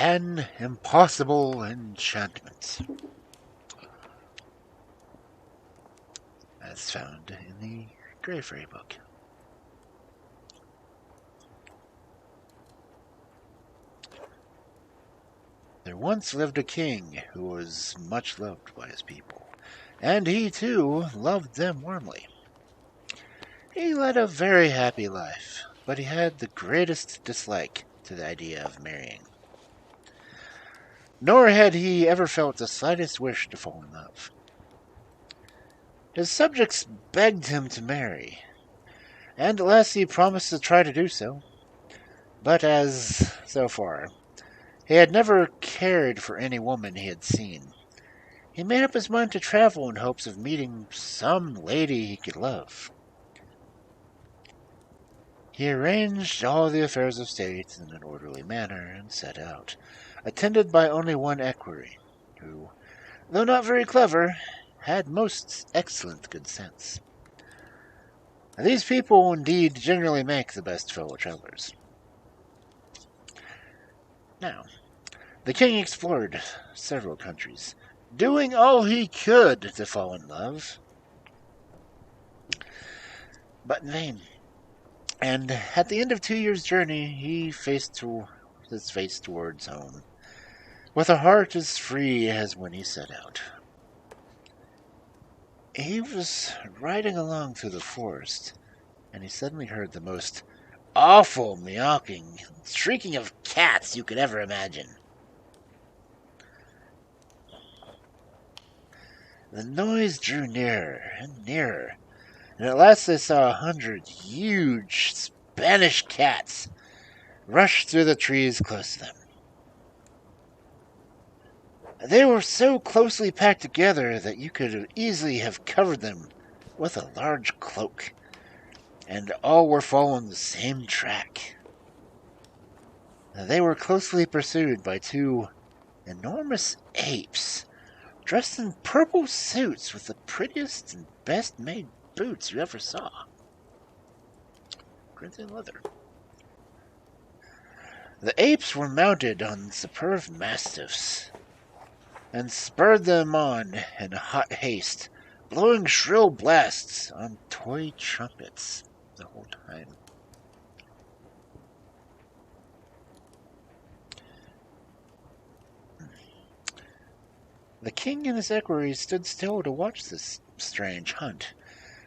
An Impossible Enchantment, as found in the Grey Fairy book. There once lived a king who was much loved by his people, and he too loved them warmly. He led a very happy life, but he had the greatest dislike to the idea of marrying. Nor had he ever felt the slightest wish to fall in love. His subjects begged him to marry, and at last he promised to try to do so. But as, so far, he had never cared for any woman he had seen, he made up his mind to travel in hopes of meeting some lady he could love. He arranged all the affairs of state in an orderly manner and set out, attended by only one equerry, who, though not very clever, had most excellent good sense. These people indeed generally make the best fellow travelers. Now, the king explored several countries, doing all he could to fall in love, but in vain. And at the end of 2 years' journey, he faced his face towards home, with a heart as free as when he set out. He was riding along through the forest, and he suddenly heard the most awful meowing, shrieking of cats you could ever imagine. The noise drew nearer and nearer, and at last they saw 100 huge Spanish cats rush through the trees close to them. They were so closely packed together that you could easily have covered them with a large cloak, and all were following the same track. They were closely pursued by 2 enormous apes, dressed in purple suits with the prettiest and best-made boots you ever saw. Crimson leather. The apes were mounted on superb mastiffs, and spurred them on in hot haste, blowing shrill blasts on toy trumpets the whole time. The king and his equerries stood still to watch this strange hunt,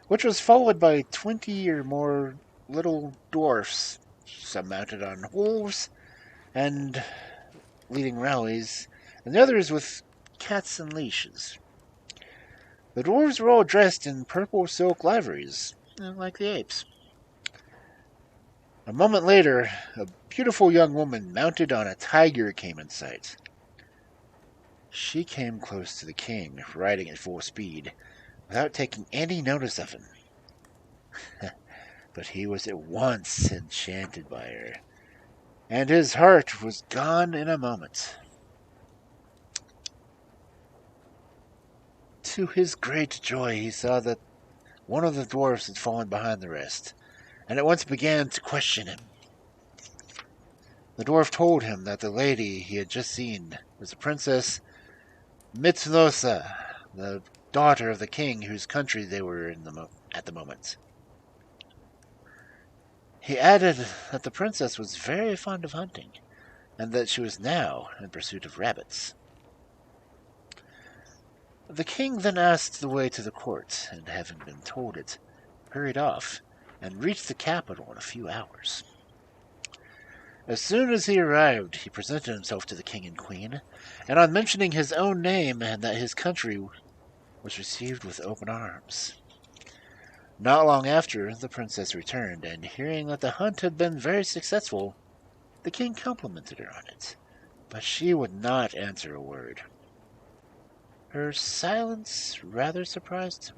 which was followed by 20 or more little dwarfs, some mounted on wolves and leading rallies, and the others with cats and leashes. The dwarves were all dressed in purple silk liveries, like the apes. A moment later, a beautiful young woman mounted on a tiger came in sight. She came close to the king, riding at full speed, without taking any notice of him. But he was at once enchanted by her, and his heart was gone in a moment. To his great joy, he saw that one of the dwarfs had fallen behind the rest, and at once began to question him. The dwarf told him that the lady he had just seen was the Princess Mitsunosa, the daughter of the king whose country they were in at the moment. He added that the princess was very fond of hunting, and that she was now in pursuit of rabbits. The king then asked the way to the court, and having been told it, hurried off, and reached the capital in a few hours. As soon as he arrived, he presented himself to the king and queen, and on mentioning his own name and that his country was received with open arms. Not long after, the princess returned, and hearing that the hunt had been very successful, the king complimented her on it, but she would not answer a word. Her silence rather surprised him,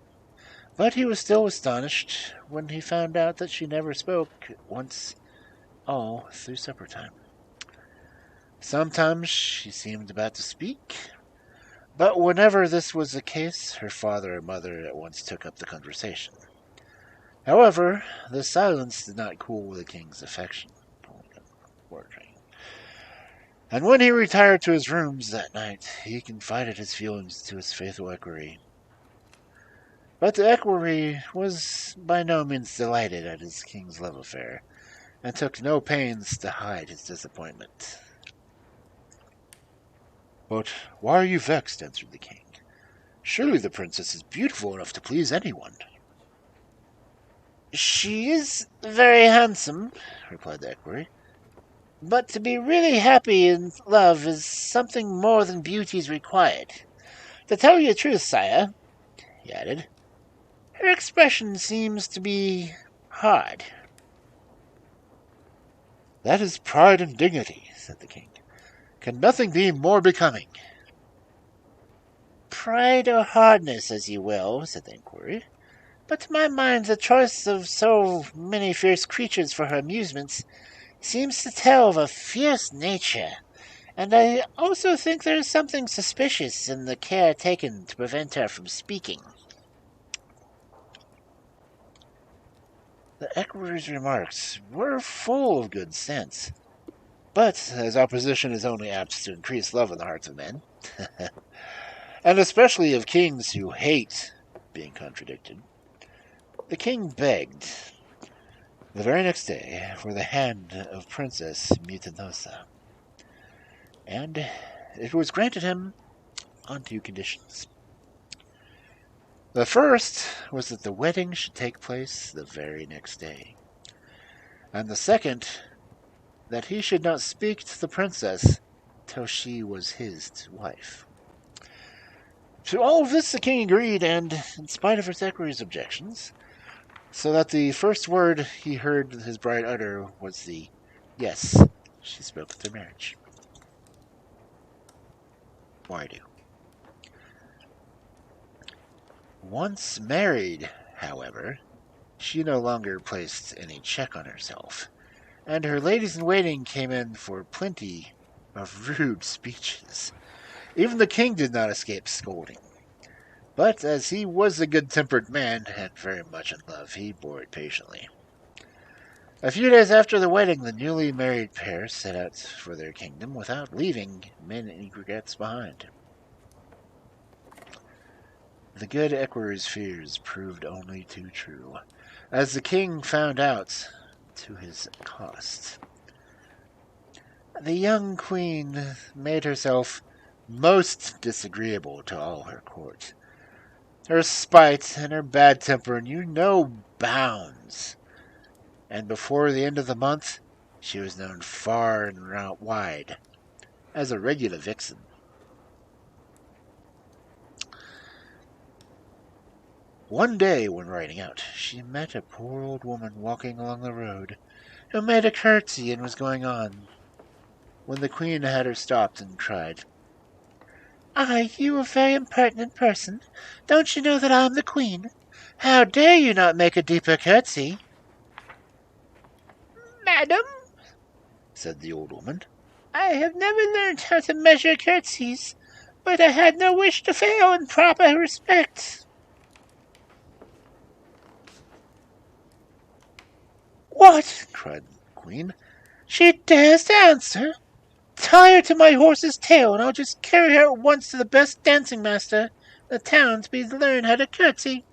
but he was still astonished when he found out that she never spoke once all through supper time. Sometimes she seemed about to speak, but whenever this was the case, her father or mother at once took up the conversation. However, the silence did not cool the king's affection. And when he retired to his rooms that night, he confided his feelings to his faithful equerry. But the equerry was by no means delighted at his king's love affair, and took no pains to hide his disappointment. "But why are you vexed?" answered the king. "Surely the princess is beautiful enough to please anyone." "She is very handsome," replied the equerry. "But to be really happy in love is something more than beauty is required. To tell you the truth, sire," he added, "her expression seems to be hard." "That is pride and dignity," said the king. "Can nothing be more becoming?" "Pride or hardness, as you will," said the equerry. "But to my mind the choice of so many fierce creatures for her amusements seems to tell of a fierce nature, and I also think there is something suspicious in the care taken to prevent her from speaking." The equerry's remarks were full of good sense, but as opposition is only apt to increase love in the hearts of men, and especially of kings who hate being contradicted, the king begged, the very next day, for the hand of Princess Mutinosa, and it was granted him on two conditions. The first was that the wedding should take place the very next day, and the second, that he should not speak to the princess till she was his wife. To all of this the king agreed, and in spite of his equerry's objections, so that the first word he heard his bride utter was the "yes," she spoke of their marriage. Why do? Once married, however, she no longer placed any check on herself, and her ladies-in-waiting came in for plenty of rude speeches. Even the king did not escape scolding. But as he was a good-tempered man, and very much in love, he bore it patiently. A few days after the wedding, the newly married pair set out for their kingdom without leaving many regrets behind. The good equerry's fears proved only too true, as the king found out to his cost. The young queen made herself most disagreeable to all her court. Her spite and her bad temper knew no bounds, and before the end of the month she was known far and wide as a regular vixen. One day, when riding out, she met a poor old woman walking along the road, who made a curtsy and was going on, when the queen had her stopped and cried, "Are you a very impertinent person? Don't you know that I am the queen? How dare you not make a deeper curtsy?" "Madam," said the old woman, "I have never learned how to measure curtsies, but I had no wish to fail in proper respect." "What!" cried the queen. "She dares to answer? Tie her to my horse's tail, and I'll just carry her at once to the best dancing master in the town to be learn how to curtsy."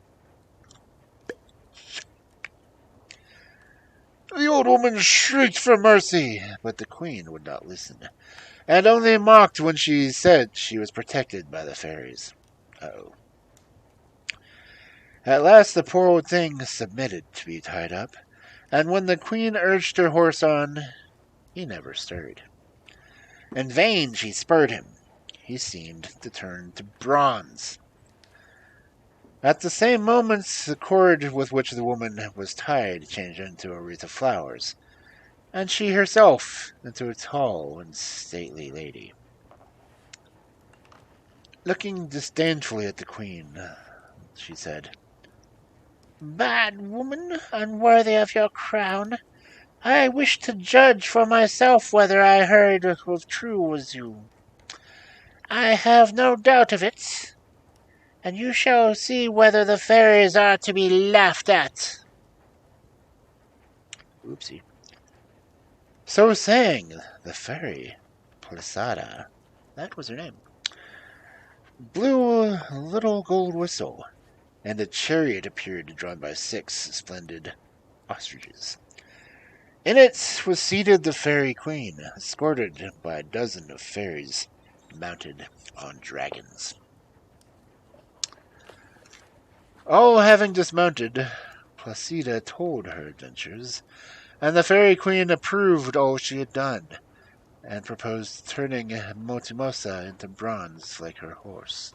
The old woman shrieked for mercy, but the queen would not listen, and only mocked when she said she was protected by the fairies. At last the poor old thing submitted to be tied up, and when the queen urged her horse on, he never stirred. In vain she spurred him. He seemed to turn to bronze. At the same moment, the cord with which the woman was tied changed into a wreath of flowers, and she herself into a tall and stately lady. Looking disdainfully at the queen, she said, "Bad woman, unworthy of your crown, I wish to judge for myself whether I heard of true was you. I have no doubt of it, and you shall see whether the fairies are to be laughed at." Oopsie. So saying, the fairy Placida, that was her name, blew a little gold whistle, and a chariot appeared drawn by 6 splendid ostriches. In it was seated the fairy queen, escorted by a dozen of fairies mounted on dragons. All having dismounted, Placida told her adventures, and the fairy queen approved all she had done, and proposed turning Motimosa into bronze like her horse.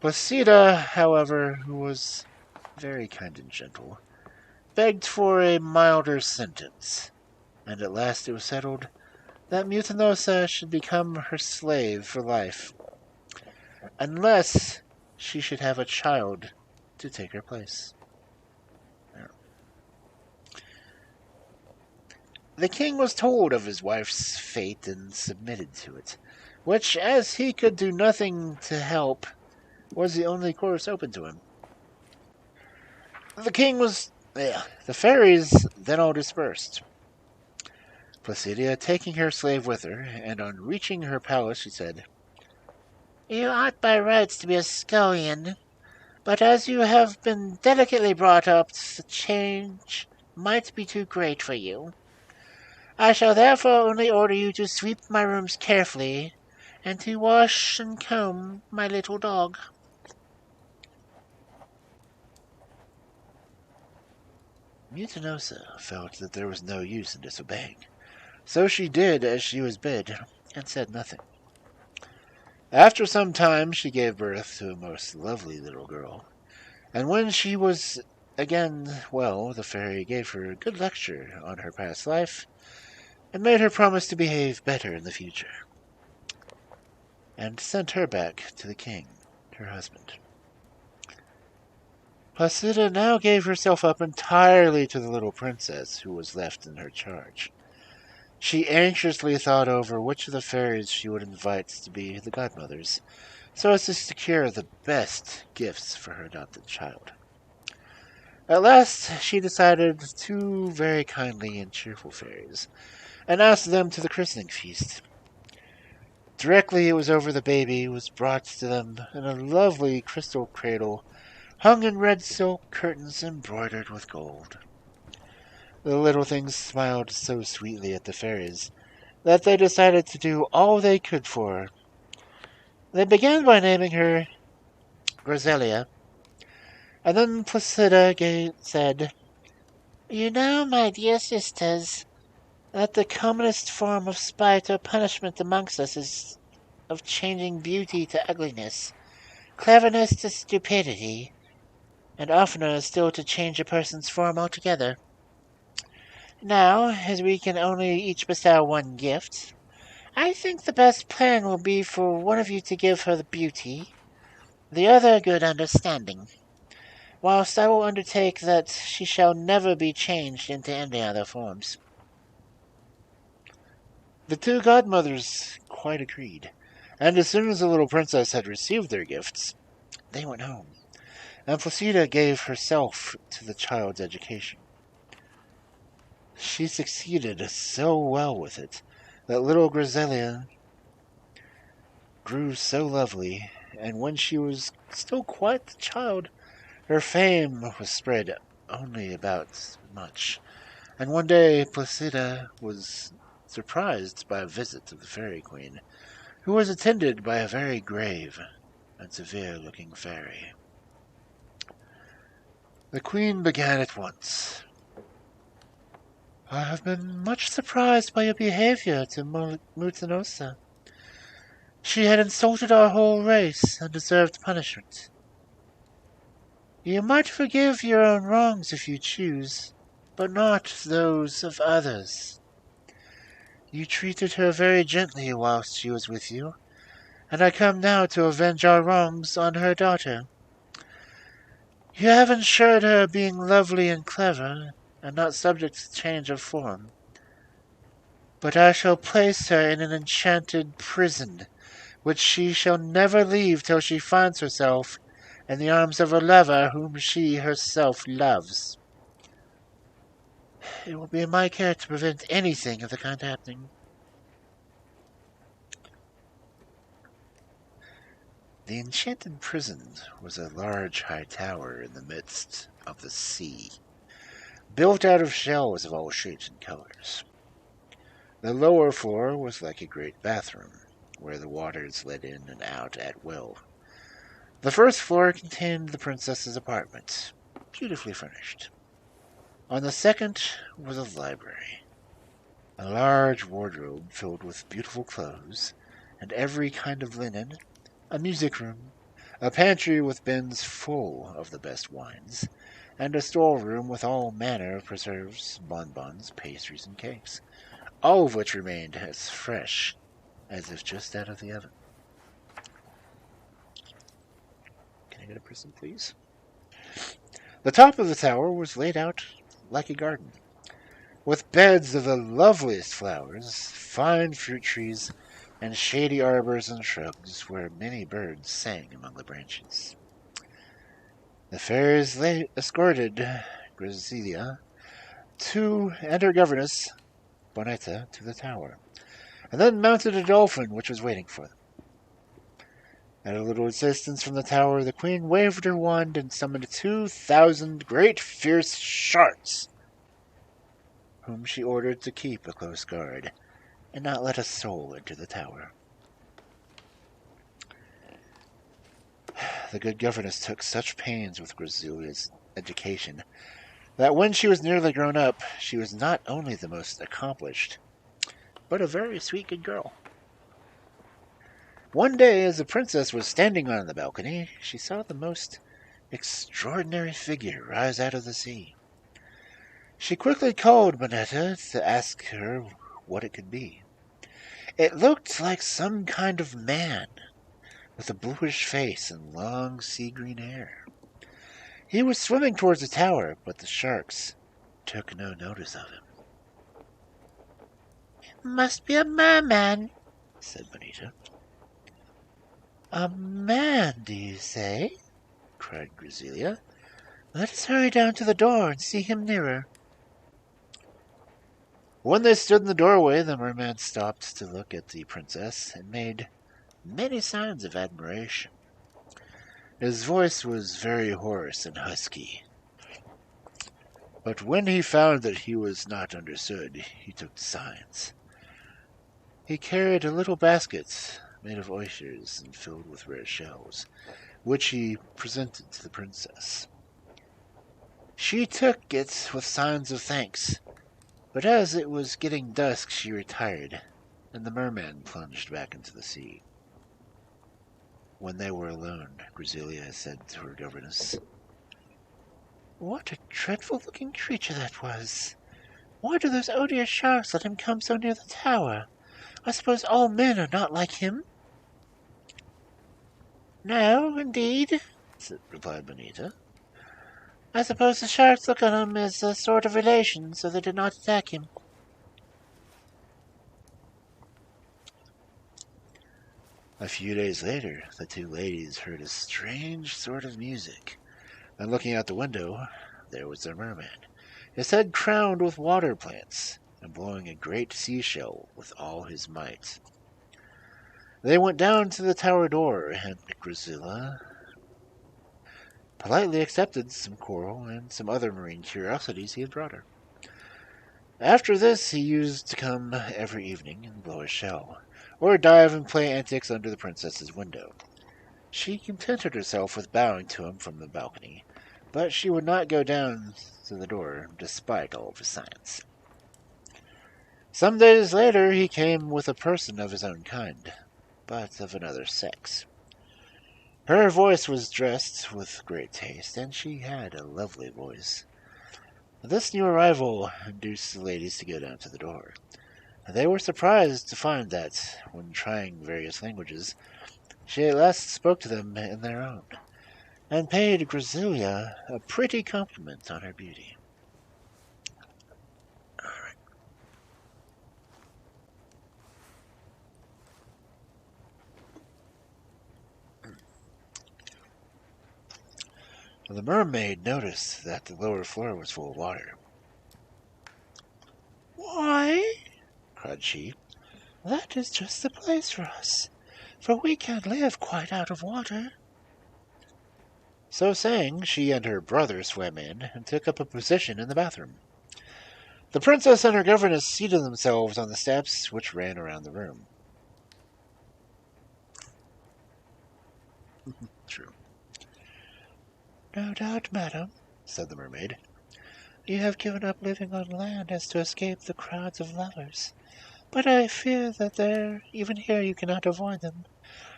Placida, however, who was very kind and gentle, begged for a milder sentence, and at last it was settled that Mutinosa should become her slave for life, unless she should have a child to take her place. The king was told of his wife's fate and submitted to it, which, as he could do nothing to help, was the only course open to him. The fairies then all dispersed, Placidia taking her slave with her, and on reaching her palace she said, "You ought by rights to be a scullion, but as you have been delicately brought up, the change might be too great for you. I shall therefore only order you to sweep my rooms carefully, and to wash and comb my little dog." Mutinosa felt that there was no use in disobeying, so she did as she was bid, and said nothing. After some time she gave birth to a most lovely little girl, and when she was again well, the fairy gave her a good lecture on her past life, and made her promise to behave better in the future, and sent her back to the king, her husband. Placida now gave herself up entirely to the little princess who was left in her charge. She anxiously thought over which of the fairies she would invite to be the godmothers, so as to secure the best gifts for her adopted child. At last she decided 2 very kindly and cheerful fairies, and asked them to the christening feast. Directly it was over, the baby was brought to them in a lovely crystal cradle, hung in red silk curtains embroidered with gold. The little things smiled so sweetly at the fairies that they decided to do all they could for her. They began by naming her Griselia, and then Placida said, "You know, my dear sisters, that the commonest form of spite or punishment amongst us is of changing beauty to ugliness, cleverness to stupidity, and oftener still to change a person's form altogether. Now, as we can only each bestow 1 gift, I think the best plan will be for one of you to give her the beauty, the other good understanding, whilst I will undertake that she shall never be changed into any other forms." The 2 godmothers quite agreed, and as soon as the little princess had received their gifts, they went home, and Placida gave herself to the child's education. She succeeded so well with it that little Griselia grew so lovely, and when she was still quite a child, her fame was spread only about much, and one day Placida was surprised by a visit of the fairy queen, who was attended by a very grave and severe-looking fairy. The queen began at once. "I have been much surprised by your behavior to Mutinosa. She had insulted our whole race and deserved punishment. You might forgive your own wrongs if you choose, but not those of others. You treated her very gently whilst she was with you, and I come now to avenge our wrongs on her daughter. You have ensured her being lovely and clever, and not subject to change of form. But I shall place her in an enchanted prison, which she shall never leave till she finds herself in the arms of a lover whom she herself loves. It will be in my care to prevent anything of the kind happening." The enchanted prison was a large high tower in the midst of the sea, built out of shells of all shapes and colors. The lower floor was like a great bathroom, where the waters led in and out at will. The first floor contained the princess's apartment, beautifully furnished. On the second was a library, a large wardrobe filled with beautiful clothes and every kind of linen, a music room, a pantry with bins full of the best wines, and a storeroom with all manner of preserves, bonbons, pastries, and cakes, all of which remained as fresh as if just out of the oven. Can I get a person, please? The top of the tower was laid out like a garden, with beds of the loveliest flowers, fine fruit trees, and shady arbors and shrubs where many birds sang among the branches. The fairies escorted Grazilia and her governess, Bonetta, to the tower, and then mounted a dolphin which was waiting for them. At a little distance from the tower, the queen waved her wand and summoned 2,000 great fierce sharks, whom she ordered to keep a close guard and not let a soul enter the tower. The good governess took such pains with Grazilia's education that when she was nearly grown up, she was not only the most accomplished, but a very sweet good girl. One day, as the princess was standing on the balcony, she saw the most extraordinary figure rise out of the sea. She quickly called Bonetta to ask her what it could be. It looked like some kind of man, with a bluish face and long sea-green hair. He was swimming towards the tower, but the sharks took no notice of him. "It must be a merman," said Bonita. "A man, do you say?" cried Grazilia. "Let us hurry down to the door and see him nearer." When they stood in the doorway, the merman stopped to look at the princess and made many signs of admiration. His voice was very hoarse and husky, but when he found that he was not understood, he took to signs. He carried a little basket made of oysters and filled with rare shells, which he presented to the princess. She took it with signs of thanks, but as it was getting dusk she retired, and the merman plunged back into the sea. When they were alone, Grazilia said to her governess, "What a dreadful-looking creature that was! Why do those odious sharks let him come so near the tower? I suppose all men are not like him?" "No, indeed," replied Bonita. "I suppose the sharks look on him as a sort of relation, so they did not attack him." A few days later, the two ladies heard a strange sort of music, and looking out the window, there was the merman, his head crowned with water plants, and blowing a great seashell with all his might. They went down to the tower door, and Grazilia politely accepted some coral and some other marine curiosities he had brought her. After this, he used to come every evening and blow a shell, or dive and play antics under the princess's window. She contented herself with bowing to him from the balcony, but she would not go down to the door, despite all of his science. Some days later, he came with a person of his own kind, but of another sex. Her voice was dressed with great taste, and she had a lovely voice. This new arrival induced the ladies to go down to the door. They were surprised to find that, when trying various languages, she at last spoke to them in their own, and paid Grazilia a pretty compliment on her beauty. The mermaid noticed that the lower floor was full of water. "Why," cried she, "that is just the place for us. for we can't live quite out of water." So saying, she and her brother swam in and took up a position in the bathroom. The princess and her governess seated themselves on the steps which ran around the room. True. "No doubt, madam," said the mermaid, "you have given up living on land as to escape the crowds of lovers. But I fear that even here you cannot avoid them,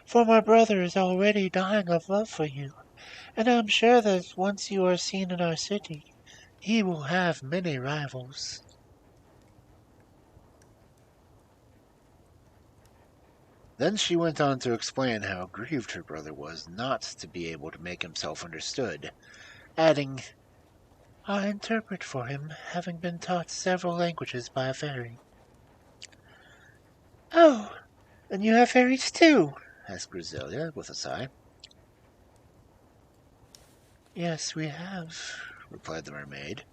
for my brother is already dying of love for you, and I am sure that once you are seen in our city, he will have many rivals." Then she went on to explain how grieved her brother was not to be able to make himself understood, adding, "I interpret for him, having been taught several languages by a fairy." "Oh, and you have fairies too?" asked Griselia with a sigh. "Yes, we have," replied the mermaid.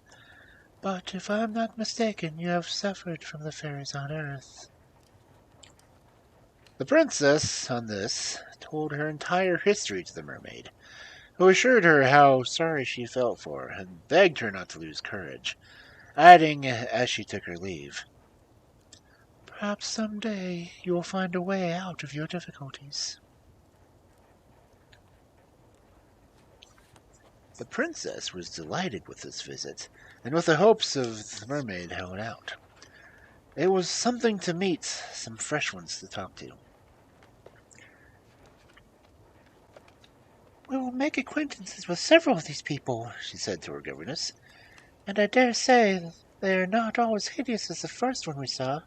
"But if I am not mistaken, you have suffered from the fairies on earth." The princess, on this, told her entire history to the mermaid, who assured her how sorry she felt for her and begged her not to lose courage, adding as she took her leave, "Perhaps some day you will find a way out of your difficulties." The princess was delighted with this visit, and with the hopes of the mermaid held out. It was something to meet some fresh ones to talk to. "We will make acquaintances with several of these people," she said to her governess, "and I dare say they are not all as hideous as the first one we saw.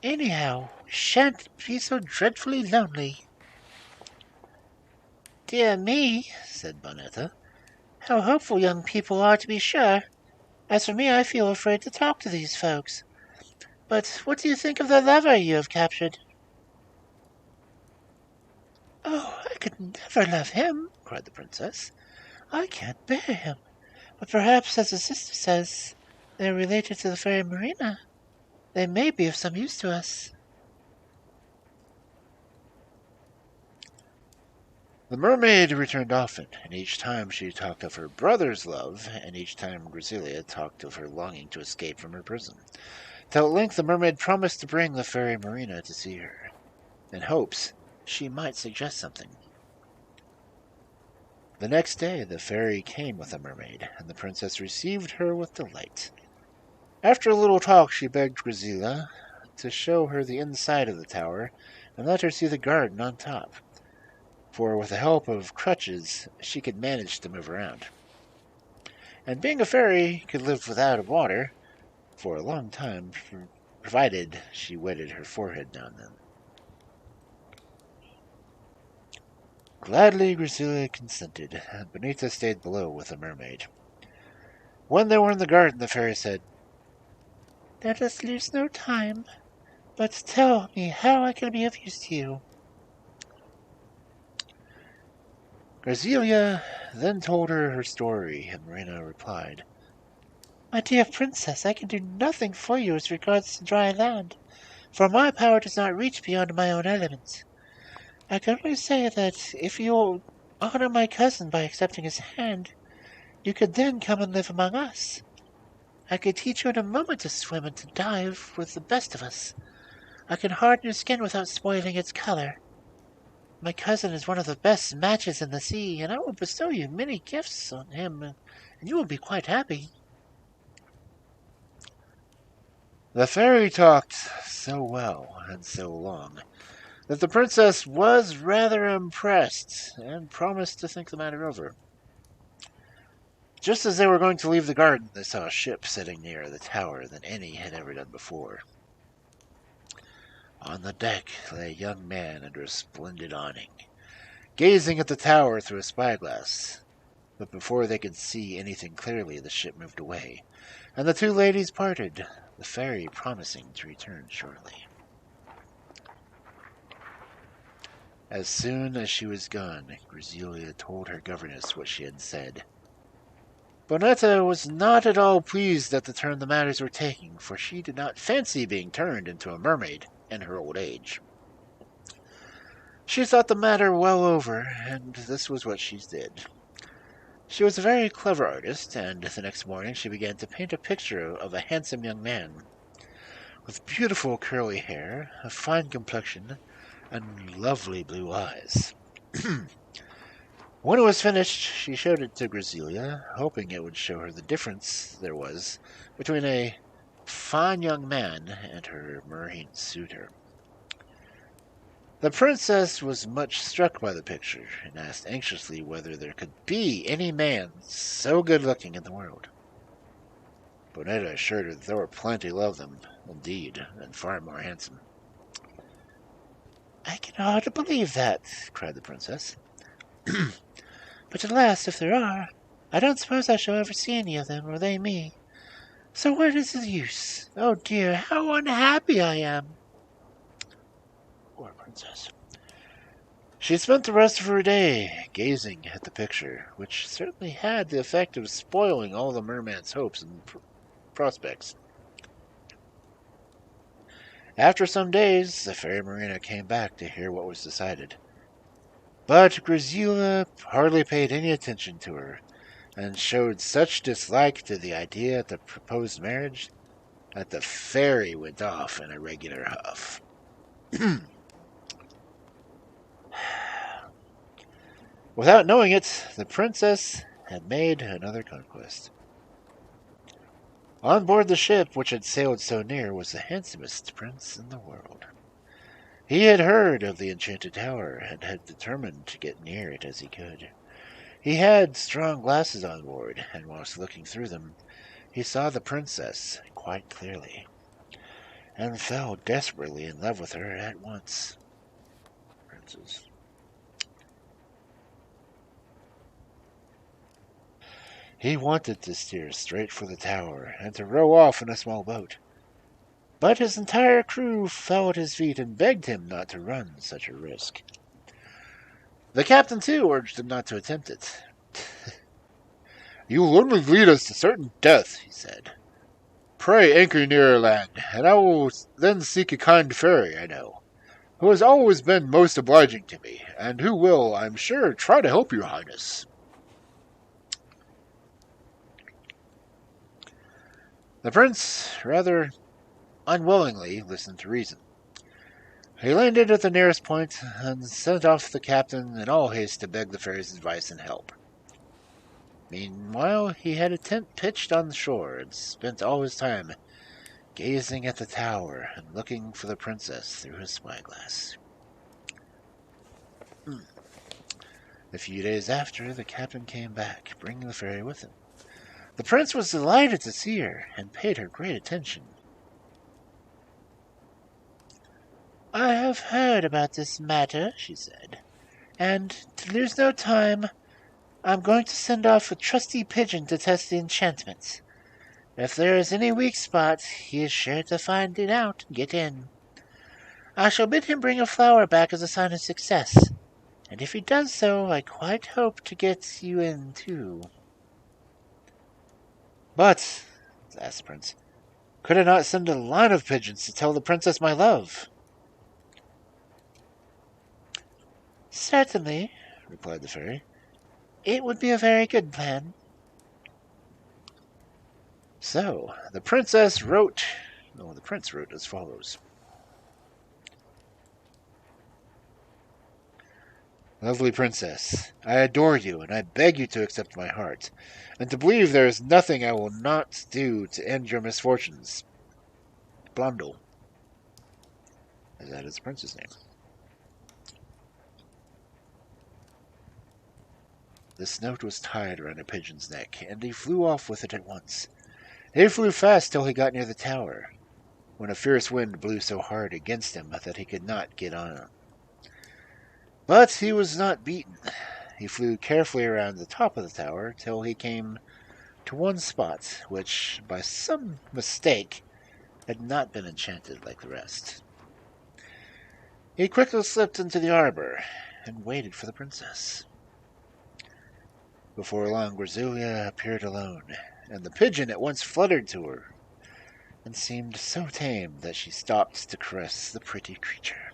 Anyhow, we shan't be so dreadfully lonely." "Dear me," said Bonetta, "how hopeful young people are, to be sure. As for me, I feel afraid to talk to these folks. But what do you think of the lover you have captured?" "Oh, I could never love him," cried the princess. "I can't bear him. But perhaps, as the sister says, they are related to the fairy Marina. They may be of some use to us." The mermaid returned often, and each time she talked of her brother's love, and each time Griselia talked of her longing to escape from her prison, till at length the mermaid promised to bring the fairy Marina to see her, in hopes she might suggest something. The next day the fairy came with the mermaid, and the princess received her with delight. After a little talk she begged Griselia to show her the inside of the tower, and let her see the garden on top, for with the help of crutches she could manage to move around. And being a fairy, could live without water for a long time, provided she wetted her forehead now and then. Gladly Griselia consented, and Bonita stayed below with the mermaid. When they were in the garden, the fairy said, "Let us lose no time, but tell me how I can be of use to you." Griselia then told her story, and Marina replied, "My dear princess, I can do nothing for you as regards the dry land, for my power does not reach beyond my own element. I can only say that if you will honor my cousin by accepting his hand, you could then come and live among us. I could teach you in a moment to swim and to dive with the best of us. I can harden your skin without spoiling its color. My cousin is one of the best matches in the sea, and I will bestow you many gifts on him, and you will be quite happy." The fairy talked so well and so long that the princess was rather impressed and promised to think the matter over. Just as they were going to leave the garden, they saw a ship sitting nearer the tower than any had ever done before. On the deck lay a young man under a splendid awning, gazing at the tower through a spyglass. But before they could see anything clearly, the ship moved away, and the two ladies parted, the fairy promising to return shortly. As soon as she was gone, Griselia told her governess what she had said. Bonetta was not at all pleased at the turn the matters were taking, for she did not fancy being turned into a mermaid in her old age. She thought the matter well over, and this was what she did. She was a very clever artist, and the next morning she began to paint a picture of a handsome young man, with beautiful curly hair, a fine complexion, and lovely blue eyes. When it was finished, she showed it to Grazilia, hoping it would show her the difference there was between a fine young man and her marine suitor. The princess was much struck by the picture, and asked anxiously whether there could be any man so good-looking in the world. Bonetta assured her that there were plenty of them, indeed, and far more handsome. "I can hardly believe that," cried the princess. "But alas, if there are, I don't suppose I shall ever see any of them, or they me. So what is the use? Oh dear, how unhappy I am!" Poor princess. She spent the rest of her day gazing at the picture, which certainly had the effect of spoiling all the merman's hopes and prospects. After some days, the fairy Marina came back to hear what was decided. But Grazila hardly paid any attention to her, and showed such dislike to the idea of the proposed marriage that the fairy went off in a regular huff. Without knowing it, the princess had made another conquest. On board the ship which had sailed so near was the handsomest prince in the world. He had heard of the enchanted tower, and had determined to get near it as he could. He had strong glasses on board, and whilst looking through them, he saw the princess quite clearly, and fell desperately in love with her at once. Princess. He wanted to steer straight for the tower, and to row off in a small boat. But his entire crew fell at his feet and begged him not to run such a risk. The captain, too, urged him not to attempt it. "You will only lead us to certain death," he said. "Pray anchor nearer land, and I will then seek a kind fairy I know, who has always been most obliging to me, and who will, I am sure, try to help your highness." The prince rather unwillingly listened to reason. He landed at the nearest point, and sent off the captain in all haste to beg the fairy's advice and help. Meanwhile, he had a tent pitched on the shore, and spent all his time gazing at the tower and looking for the princess through his spyglass. A few days after, the captain came back, bringing the fairy with him. The prince was delighted to see her, and paid her great attention. "I have heard about this matter," she said, "and, to lose no time, I'm going to send off a trusty pigeon to test the enchantment. If there is any weak spot, he is sure to find it out and get in. I shall bid him bring a flower back as a sign of success, and if he does so, I quite hope to get you in too." "But," asked the prince, "could I not send a line of pigeons to tell the princess my love?" "Certainly," replied the fairy. "It would be a very good plan." So the prince wrote as follows. "Lovely princess, I adore you, and I beg you to accept my heart, and to believe there is nothing I will not do to end your misfortunes. Blondel." That is the prince's name. This note was tied around a pigeon's neck, and he flew off with it at once. He flew fast till he got near the tower, when a fierce wind blew so hard against him that he could not get on. But he was not beaten. He flew carefully around the top of the tower till he came to one spot which, by some mistake, had not been enchanted like the rest. He quickly slipped into the arbor and waited for the princess. Before long, Grazilia appeared alone, and the pigeon at once fluttered to her, and seemed so tame that she stopped to caress the pretty creature.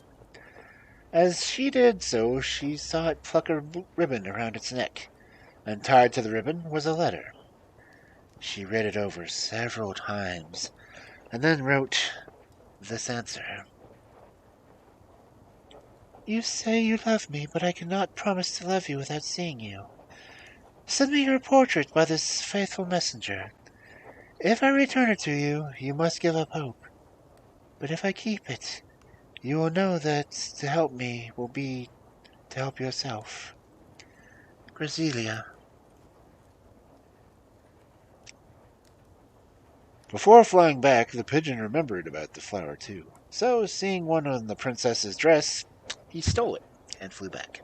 As she did so, she saw it pluck a ribbon around its neck, and tied to the ribbon was a letter. She read it over several times, and then wrote this answer. You say you love me, but I cannot promise to love you without seeing you. Send me your portrait by this faithful messenger. If I return it to you, you must give up hope. But if I keep it, you will know that to help me will be to help yourself. Grazilia. Before flying back, the pigeon remembered about the flower too. So, seeing one on the princess's dress, he stole it and flew back.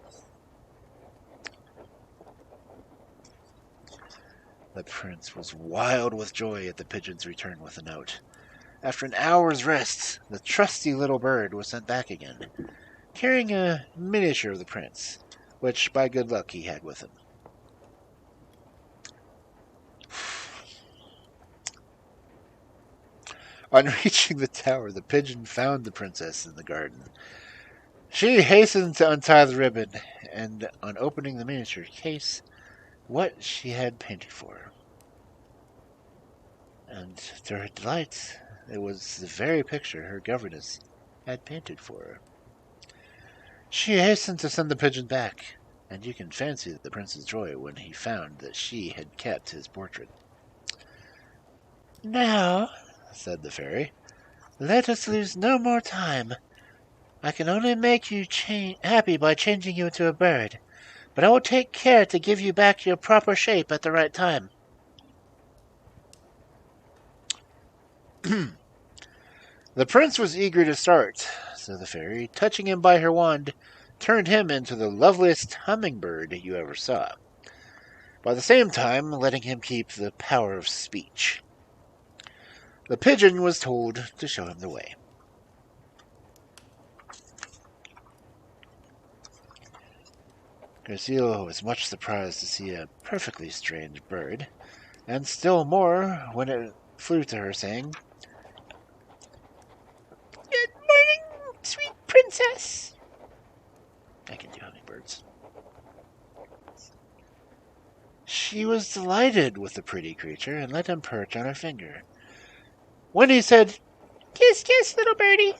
The prince was wild with joy at the pigeon's return with a note. After an hour's rest, the trusty little bird was sent back again, carrying a miniature of the prince, which by good luck he had with him. On reaching the tower, the pigeon found the princess in the garden. She hastened to untie the ribbon, and on opening the miniature case, what she had painted for her. And to her delight, it was the very picture her governess had painted for her. She hastened to send the pigeon back, and you can fancy the prince's joy when he found that she had kept his portrait. Now, said the fairy, let us lose no more time. I can only make you happy by changing you into a bird, but I will take care to give you back your proper shape at the right time. The prince was eager to start, so the fairy, touching him by her wand, turned him into the loveliest hummingbird you ever saw, by the same time letting him keep the power of speech. The pigeon was told to show him the way. Graziella was much surprised to see a perfectly strange bird, and still more when it flew to her, saying, Good morning, sweet princess. I can do hummingbirds. She was delighted with the pretty creature and let him perch on her finger. When he said, Kiss, kiss, little birdie,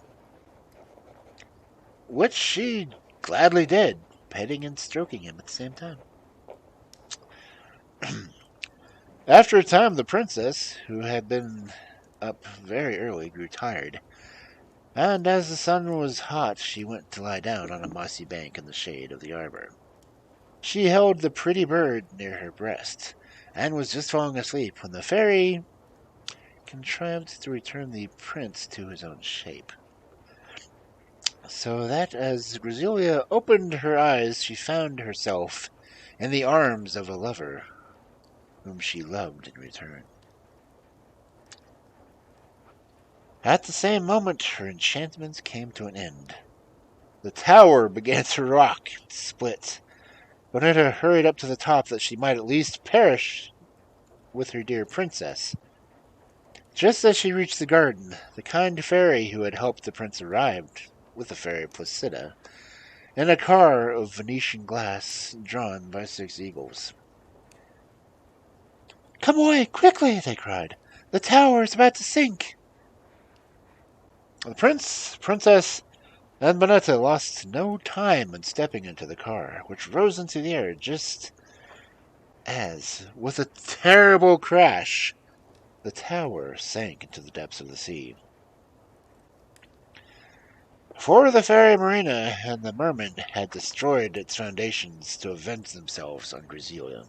which she gladly did, petting and stroking him at the same time. After a time, the princess, who had been up very early, grew tired, and as the sun was hot, she went to lie down on a mossy bank in the shade of the arbor. She held the pretty bird near her breast, and was just falling asleep when the fairy contrived to return the prince to his own shape, so that as Graziella opened her eyes, she found herself in the arms of a lover whom she loved in return. At the same moment, her enchantments came to an end. The tower began to rock and split. Bonetta hurried up to the top that she might at least perish with her dear princess. Just as she reached the garden, the kind fairy who had helped the prince arrived with the fairy Placida in a car of Venetian glass drawn by 6 eagles. Come away, quickly, they cried. The tower is about to sink. The prince, princess, and Bonetta lost no time in stepping into the car, which rose into the air just as, with a terrible crash, the tower sank into the depths of the sea. For the fairy Marina and the merman had destroyed its foundations to avenge themselves on Graziella.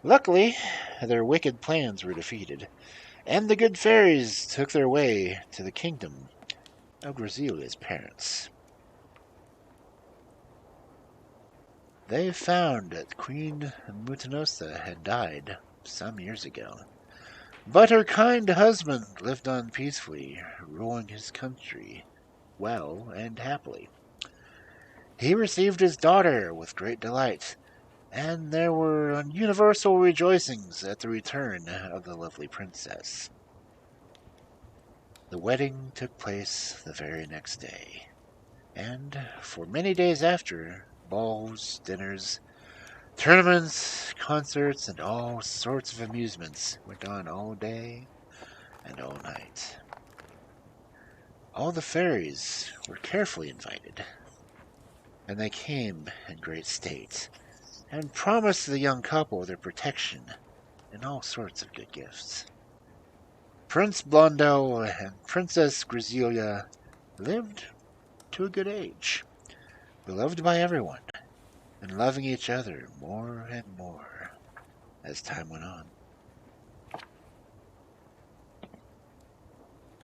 Luckily, their wicked plans were defeated, and the good fairies took their way to the kingdom of Graziella's parents. They found that Queen Mutinosa had died some years ago, but her kind husband lived on peacefully, ruling his country well and happily. He received his daughter with great delight, and there were universal rejoicings at the return of the lovely princess. The wedding took place the very next day, And for many days after, balls, dinners, tournaments, concerts, and all sorts of amusements went on all day and all night. All the fairies were carefully invited, and they came in great state, and promised the young couple their protection and all sorts of good gifts. Prince Blondel and Princess Griselia lived to a good age, beloved by everyone, and loving each other more and more as time went on.